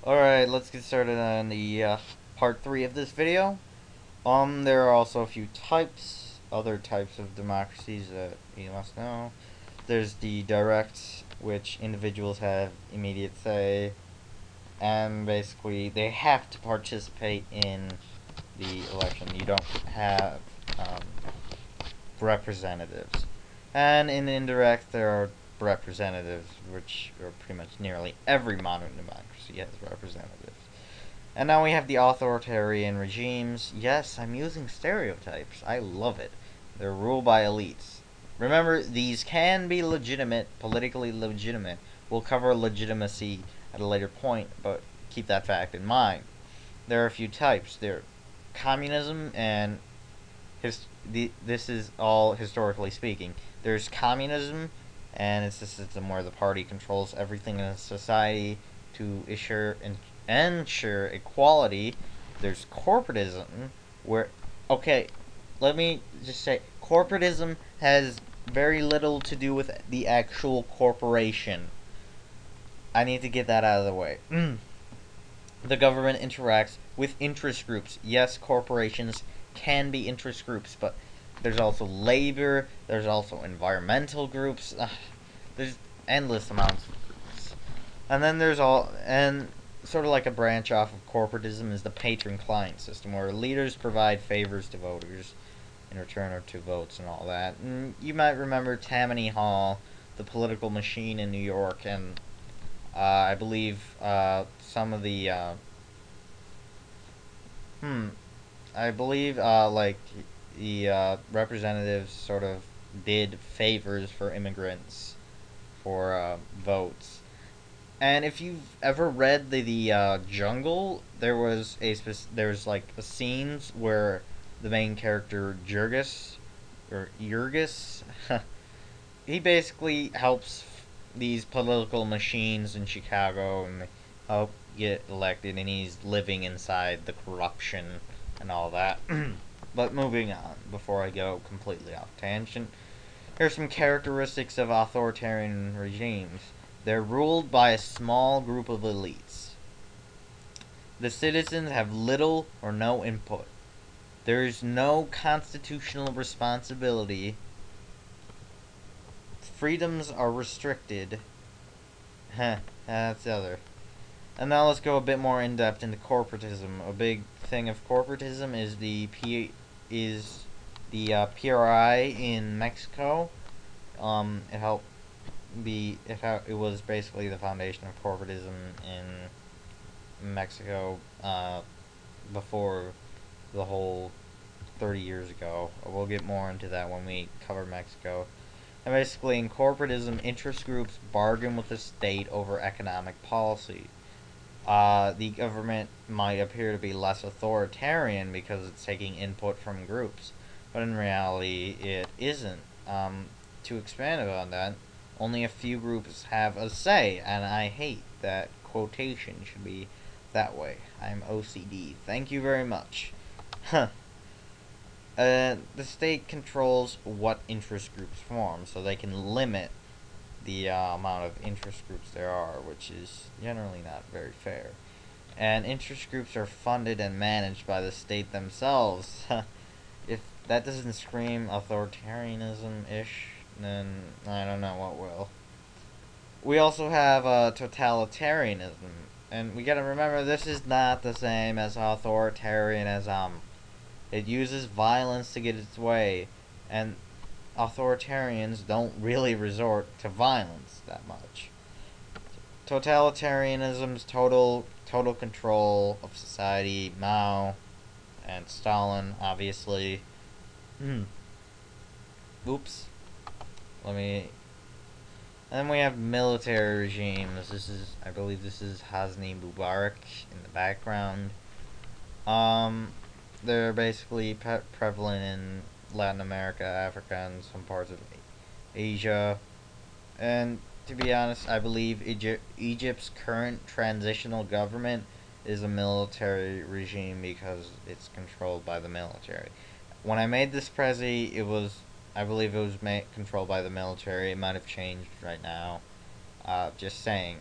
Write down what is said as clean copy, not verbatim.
Alright, let's get started on the part 3 of this video. There are also a few other types of democracies that you must know. There's the direct, which individuals have immediate say, and basically they have to participate in the election. You don't have um, representatives. And in indirect, there are representatives, which are pretty much nearly every modern democracy has representatives. And now we have the authoritarian regimes. Yes, I'm using stereotypes. I love it. They're ruled by elites. Remember, these can be legitimate, politically legitimate. We'll cover legitimacy at a later point, but keep that fact in mind. There are a few types. There are communism and this is all historically speaking. There's communism, and it's a system where the party controls everything in a society to ensure equality. There's corporatism, where okay, let me just say, corporatism has very little to do with the actual corporation. I need to get that out of the way. The government interacts with interest groups. Yes, corporations can be interest groups, but there's also labor, there's also environmental groups. There's endless amounts of groups. And then and sort of like a branch off of corporatism is the patron-client system, where leaders provide favors to voters in return or to votes and all that. And you might remember Tammany Hall, the political machine in New York, and I believe some of the hmm I believe like the representatives sort of did favors for immigrants for votes. And if you've ever read the Jungle, there's like a scenes where the main character Jurgis he basically helps these political machines in Chicago and help get elected, and he's living inside the corruption and all that. But moving on, before I go completely off tangent, here's some characteristics of authoritarian regimes. They're ruled by a small group of elites. The citizens have little or no input. There is no constitutional responsibility. Freedoms are restricted. Heh, that's the other. And now let's go a bit more in depth into corporatism. A big thing of corporatism is the PRI in Mexico. It was basically the foundation of corporatism in Mexico before the whole 30 years ago. We'll get more into that when we cover Mexico. And basically, in corporatism, interest groups bargain with the state over economic policy. The government might appear to be less authoritarian because it's taking input from groups, but in reality, it isn't. To expand upon that, only a few groups have a say, and I hate that quotation should be that way. I'm OCD. Thank you very much. Huh. The state controls what interest groups form, so they can limit the amount of interest groups there are, which is generally not very fair. And interest groups are funded and managed by the state themselves. If that doesn't scream authoritarianism-ish, then I don't know what will. We also have totalitarianism, and we gotta remember this is not the same as authoritarianism. It uses violence to get its way, and authoritarians don't really resort to violence that much. Totalitarianism's total control of society. Mao and Stalin, obviously. Oops. Let me. And then we have military regimes. I believe this is Hosni Mubarak in the background. They're basically prevalent in Latin America, Africa, and some parts of Asia. And to be honest, I believe Egypt's current transitional government is a military regime because it's controlled by the military. When I made this Prezi, I believe it was controlled by the military. It might have changed right now. Just saying.